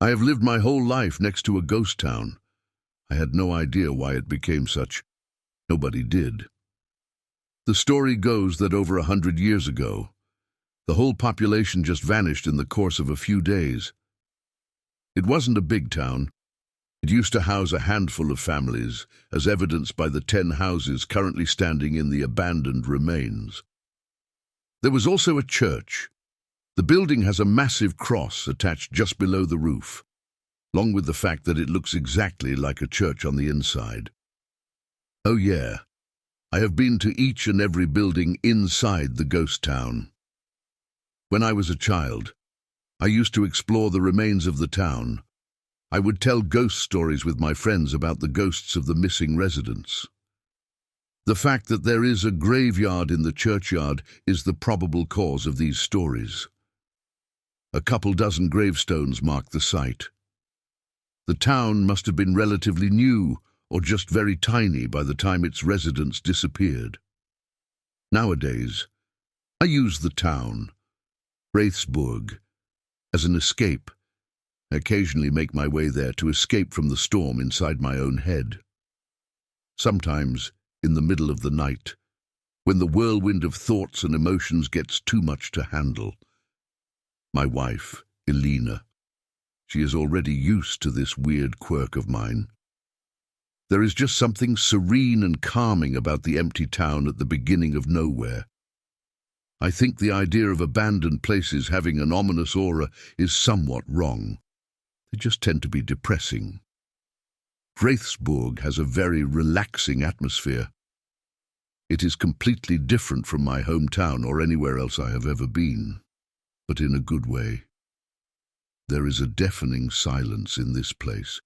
I have lived my whole life next to a ghost town. I had no idea why it became such. Nobody did. The story goes that over 100 years ago, the whole population just vanished in the course of a few days. It wasn't a big town. It used to house a handful of families, as evidenced by the 10 houses currently standing in the abandoned remains. There was also a church. The building has a massive cross attached just below the roof, along with the fact that it looks exactly like a church on the inside. Oh yeah, I have been to each and every building inside the ghost town. When I was a child, I used to explore the remains of the town. I would tell ghost stories with my friends about the ghosts of the missing residents. The fact that there is a graveyard in the churchyard is the probable cause of these stories. A couple dozen gravestones mark the site. The town must have been relatively new or just very tiny by the time its residents disappeared. Nowadays, I use the town, Wraithsburg, as an escape. I occasionally make my way there to escape from the storm inside my own head. Sometimes, in the middle of the night, when the whirlwind of thoughts and emotions gets too much to handle. My wife, Elena, she is already used to this weird quirk of mine. There is just something serene and calming about the empty town at the beginning of nowhere. I think the idea of abandoned places having an ominous aura is somewhat wrong. They just tend to be depressing. Wraithsburg has a very relaxing atmosphere. It is completely different from my hometown or anywhere else I have ever been, but in a good way. There is a deafening silence in this place.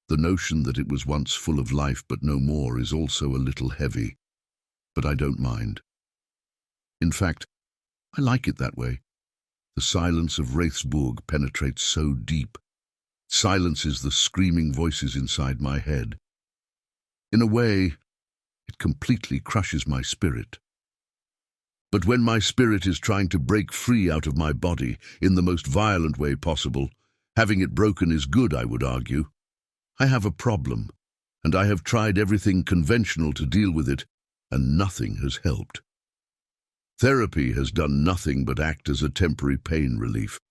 The notion that it was once full of life but no more is also a little heavy, but I don't mind. In fact, I like it that way. The silence of Wraithsburg penetrates so deep. It silences the screaming voices inside my head. In a way, it completely crushes my spirit. But when my spirit is trying to break free out of my body in the most violent way possible, having it broken is good, I would argue. I have a problem, and I have tried everything conventional to deal with it, and nothing has helped. Therapy has done nothing but act as a temporary pain relief.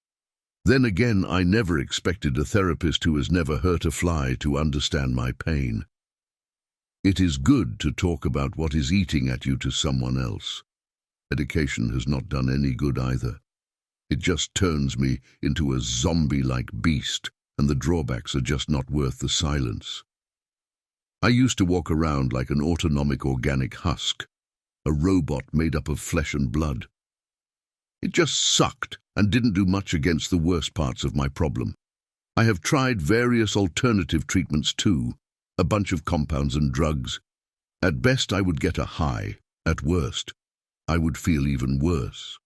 Then again, I never expected a therapist who has never hurt a fly to understand my pain. It is good to talk about what is eating at you to someone else. Medication has not done any good either. It just turns me into a zombie-like beast, and the drawbacks are just not worth the silence. I used to walk around like an autonomic organic husk, a robot made up of flesh and blood. It just sucked and didn't do much against the worst parts of my problem. I have tried various alternative treatments too, a bunch of compounds and drugs. At best I would get a high, at worst I would feel even worse.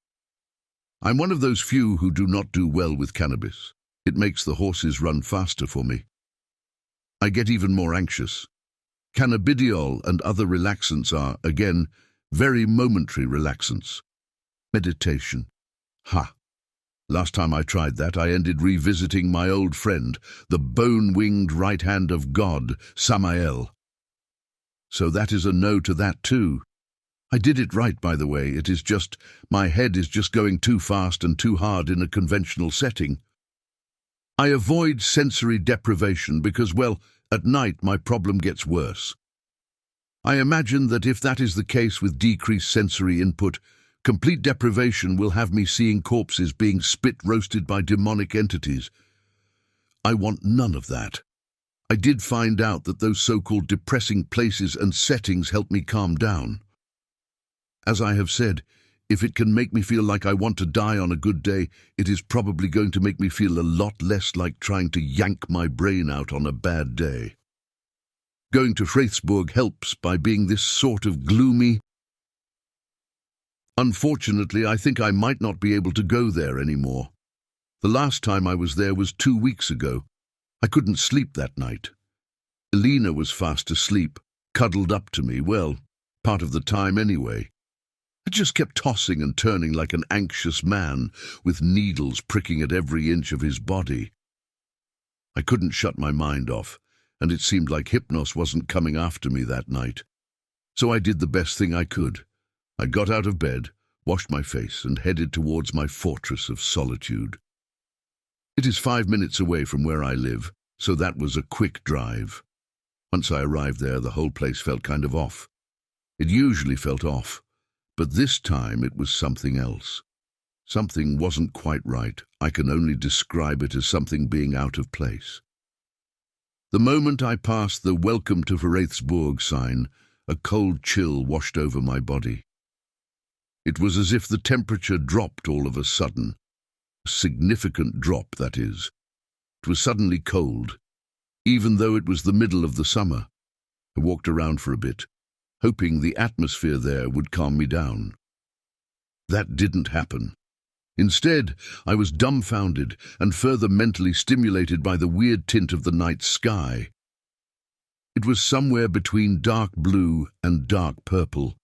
I'm one of those few who do not do well with cannabis. It makes the horses run faster for me. I get even more anxious. Cannabidiol and other relaxants are, again, very momentary relaxants. Meditation. Ha! Last time I tried that, I ended revisiting my old friend, the bone-winged right hand of God, Samael. So that is a no to that too. I did it right, by the way. It is just, my head is just going too fast and too hard in a conventional setting. I avoid sensory deprivation because, well, at night my problem gets worse. I imagine that if that is the case with decreased sensory input, complete deprivation will have me seeing corpses being spit-roasted by demonic entities. I want none of that. I did find out that those so-called depressing places and settings help me calm down. As I have said, if it can make me feel like I want to die on a good day, it is probably going to make me feel a lot less like trying to yank my brain out on a bad day. Going to Wraithsburg helps by being this sort of gloomy. Unfortunately, I think I might not be able to go there anymore. The last time I was there was 2 weeks ago. I couldn't sleep that night. Elena was fast asleep, cuddled up to me, well, part of the time anyway. I just kept tossing and turning like an anxious man, with needles pricking at every inch of his body. I couldn't shut my mind off, and it seemed like Hypnos wasn't coming after me that night. So I did the best thing I could. I got out of bed, washed my face, and headed towards my fortress of solitude. It is 5 minutes away from where I live, so that was a quick drive. Once I arrived there, the whole place felt kind of off. It usually felt off, but this time it was something else. Something wasn't quite right. I can only describe it as something being out of place. The moment I passed the "Welcome to Wraithsburg" sign, a cold chill washed over my body. It was as if the temperature dropped all of a sudden. A significant drop, that is. It was suddenly cold, even though it was the middle of the summer. I walked around for a bit, hoping the atmosphere there would calm me down. That didn't happen. Instead, I was dumbfounded and further mentally stimulated by the weird tint of the night sky. It was somewhere between dark blue and dark purple.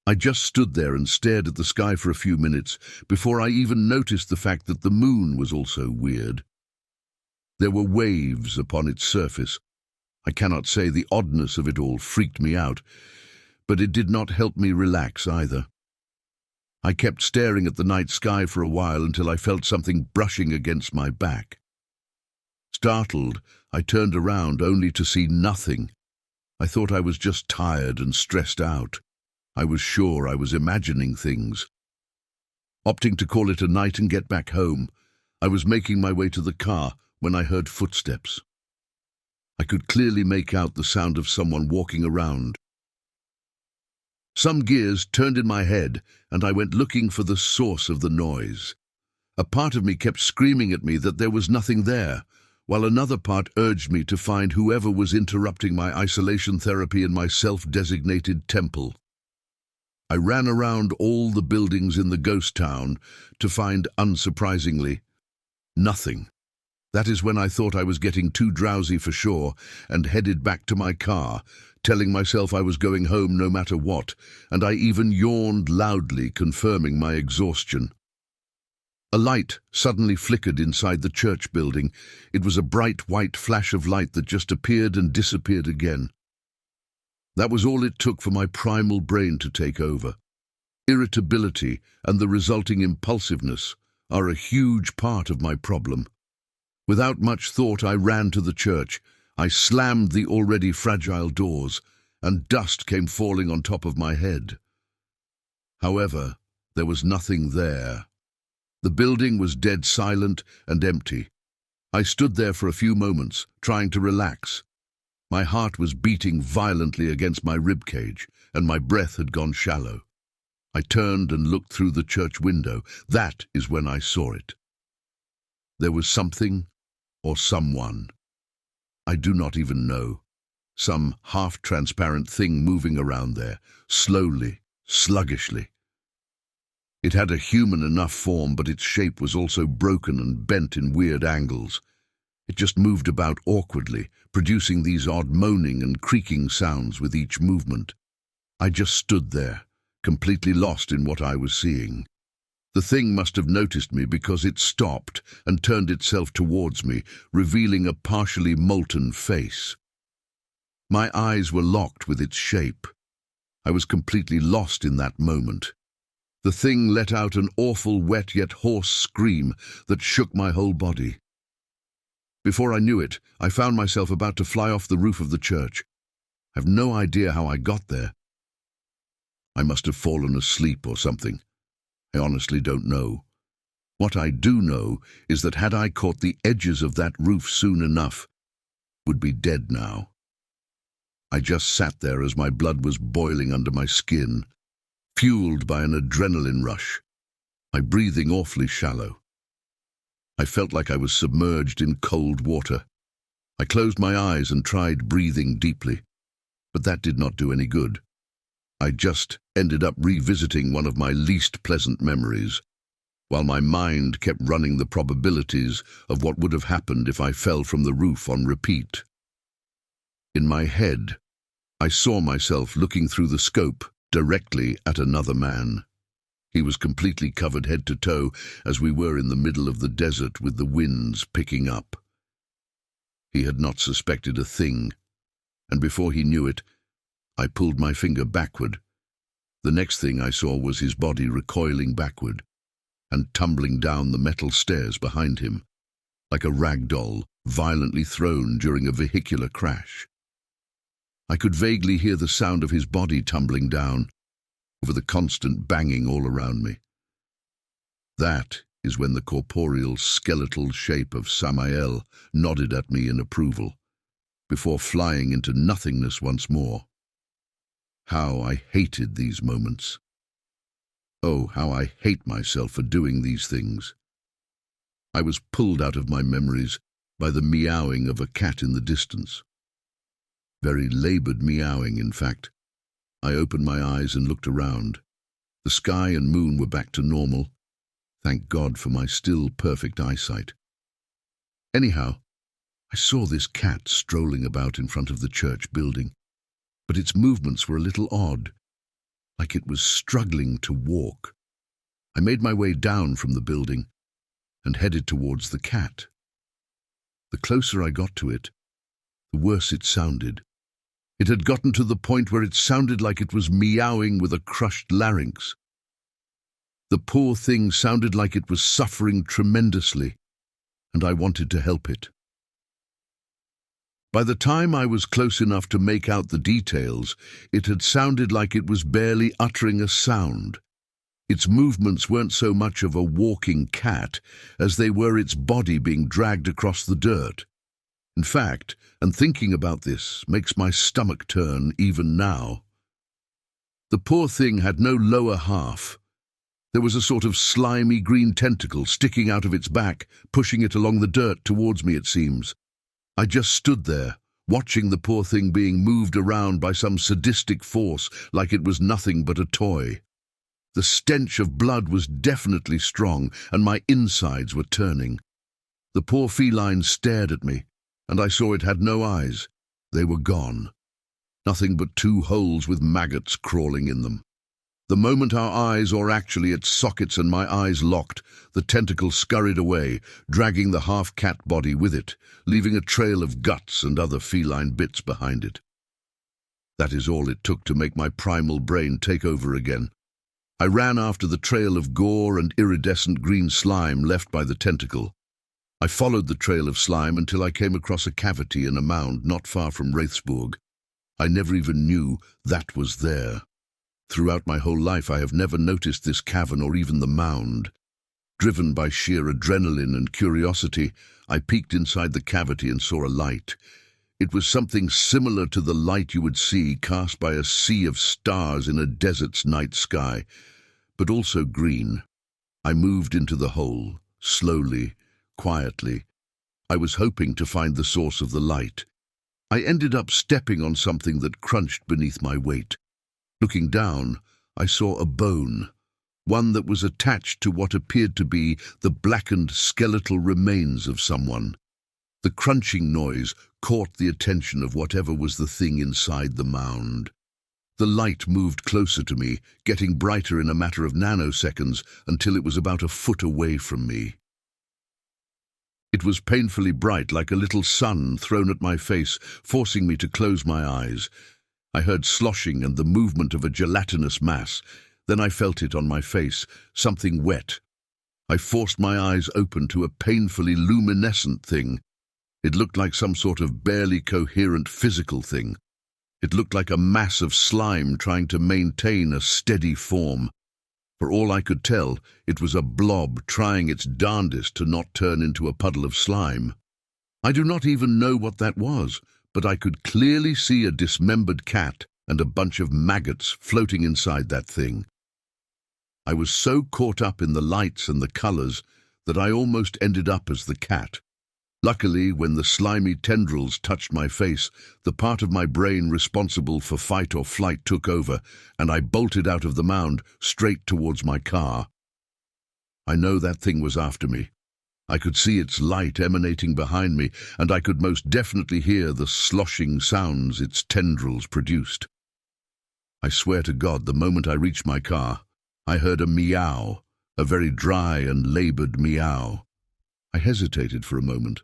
I just stood there and stared at the sky for a few minutes before I even noticed the fact that the moon was also weird. There were waves upon its surface. I cannot say the oddness of it all freaked me out, but it did not help me relax either. I kept staring at the night sky for a while until I felt something brushing against my back. Startled, I turned around only to see nothing. I thought I was just tired and stressed out. I was sure I was imagining things. Opting to call it a night and get back home, I was making my way to the car when I heard footsteps. I could clearly make out the sound of someone walking around. Some gears turned in my head, and I went looking for the source of the noise. A part of me kept screaming at me that there was nothing there, while another part urged me to find whoever was interrupting my isolation therapy in my self-designated temple. I ran around all the buildings in the ghost town to find, unsurprisingly, nothing. That is when I thought I was getting too drowsy for sure and headed back to my car, telling myself I was going home no matter what, and I even yawned loudly, confirming my exhaustion. A light suddenly flickered inside the church building. It was a bright white flash of light that just appeared and disappeared again. That was all it took for my primal brain to take over. Irritability and the resulting impulsiveness are a huge part of my problem. Without much thought, I ran to the church. I slammed the already fragile doors, and dust came falling on top of my head. However, there was nothing there. The building was dead silent and empty. I stood there for a few moments, trying to relax. My heart was beating violently against my ribcage, and my breath had gone shallow. I turned and looked through the church window. That is when I saw it. There was something or someone. I do not even know. Some half-transparent thing moving around there, slowly, sluggishly. It had a human enough form, but its shape was also broken and bent in weird angles. It just moved about awkwardly, producing these odd moaning and creaking sounds with each movement. I just stood there, completely lost in what I was seeing. The thing must have noticed me because it stopped and turned itself towards me, revealing a partially molten face. My eyes were locked with its shape. I was completely lost in that moment. The thing let out an awful, wet yet hoarse scream that shook my whole body. Before I knew it, I found myself about to fly off the roof of the church. I have no idea how I got there. I must have fallen asleep or something. I honestly don't know. What I do know is that had I caught the edges of that roof soon enough, I would be dead now. I just sat there as my blood was boiling under my skin, fueled by an adrenaline rush, my breathing awfully shallow. I felt like I was submerged in cold water. I closed my eyes and tried breathing deeply, but that did not do any good. I just ended up revisiting one of my least pleasant memories, while my mind kept running the probabilities of what would have happened if I fell from the roof on repeat. In my head, I saw myself looking through the scope directly at another man. He was completely covered head to toe, as we were in the middle of the desert with the winds picking up. He had not suspected a thing, and before he knew it, I pulled my finger backward. The next thing I saw was his body recoiling backward and tumbling down the metal stairs behind him, like a rag doll violently thrown during a vehicular crash. I could vaguely hear the sound of his body tumbling down over the constant banging all around me. That is when the corporeal, skeletal shape of Samael nodded at me in approval, before flying into nothingness once more. How I hated these moments. Oh, how I hate myself for doing these things. I was pulled out of my memories by the meowing of a cat in the distance. Very labored meowing, in fact. I opened my eyes and looked around. The sky and moon were back to normal. Thank God for my still perfect eyesight. Anyhow, I saw this cat strolling about in front of the church building, but its movements were a little odd, like it was struggling to walk. I made my way down from the building and headed towards the cat. The closer I got to it, the worse it sounded. It had gotten to the point where it sounded like it was meowing with a crushed larynx. The poor thing sounded like it was suffering tremendously, and I wanted to help it. By the time I was close enough to make out the details, it had sounded like it was barely uttering a sound. Its movements weren't so much of a walking cat as they were its body being dragged across the dirt. In fact, and thinking about this makes my stomach turn even now. The poor thing had no lower half. There was a sort of slimy green tentacle sticking out of its back, pushing it along the dirt towards me, it seems. I just stood there, watching the poor thing being moved around by some sadistic force like it was nothing but a toy. The stench of blood was definitely strong, and my insides were turning. The poor feline stared at me, and I saw it had no eyes. They were gone. Nothing but 2 holes with maggots crawling in them. The moment our eyes, or actually its sockets and my eyes locked, the tentacle scurried away, dragging the half-cat body with it, leaving a trail of guts and other feline bits behind it. That is all it took to make my primal brain take over again. I ran after the trail of gore and iridescent green slime left by the tentacle. I followed the trail of slime until I came across a cavity in a mound not far from Wraithsburg. I never even knew that was there. Throughout my whole life I have never noticed this cavern or even the mound. Driven by sheer adrenaline and curiosity, I peeked inside the cavity and saw a light. It was something similar to the light you would see cast by a sea of stars in a desert's night sky, but also green. I moved into the hole, slowly, quietly. I was hoping to find the source of the light. I ended up stepping on something that crunched beneath my weight. Looking down, I saw a bone, one that was attached to what appeared to be the blackened skeletal remains of someone. The crunching noise caught the attention of whatever was the thing inside the mound. The light moved closer to me, getting brighter in a matter of nanoseconds until it was about a foot away from me. It was painfully bright, like a little sun thrown at my face, forcing me to close my eyes. I heard sloshing and the movement of a gelatinous mass. Then I felt it on my face, something wet. I forced my eyes open to a painfully luminescent thing. It looked like some sort of barely coherent physical thing. It looked like a mass of slime trying to maintain a steady form. For all I could tell, it was a blob trying its darndest to not turn into a puddle of slime. I do not even know what that was, but I could clearly see a dismembered cat and a bunch of maggots floating inside that thing. I was so caught up in the lights and the colors that I almost ended up as the cat. Luckily, when the slimy tendrils touched my face, the part of my brain responsible for fight or flight took over, and I bolted out of the mound straight towards my car. I know that thing was after me. I could see its light emanating behind me, and I could most definitely hear the sloshing sounds its tendrils produced. I swear to God, the moment I reached my car, I heard a meow, a very dry and labored meow. I hesitated for a moment.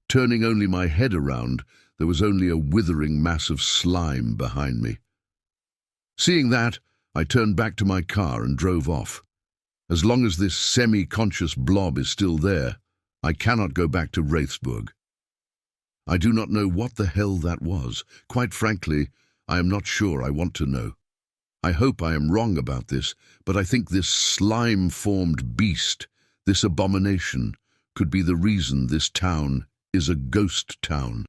Turning only my head around, there was only a withering mass of slime behind me. Seeing that, I turned back to my car and drove off. As long as this semi-conscious blob is still there, I cannot go back to Wraithsburg. I do not know what the hell that was. Quite frankly, I am not sure I want to know. I hope I am wrong about this, but I think this slime-formed beast, this abomination, could be the reason this town is a ghost town.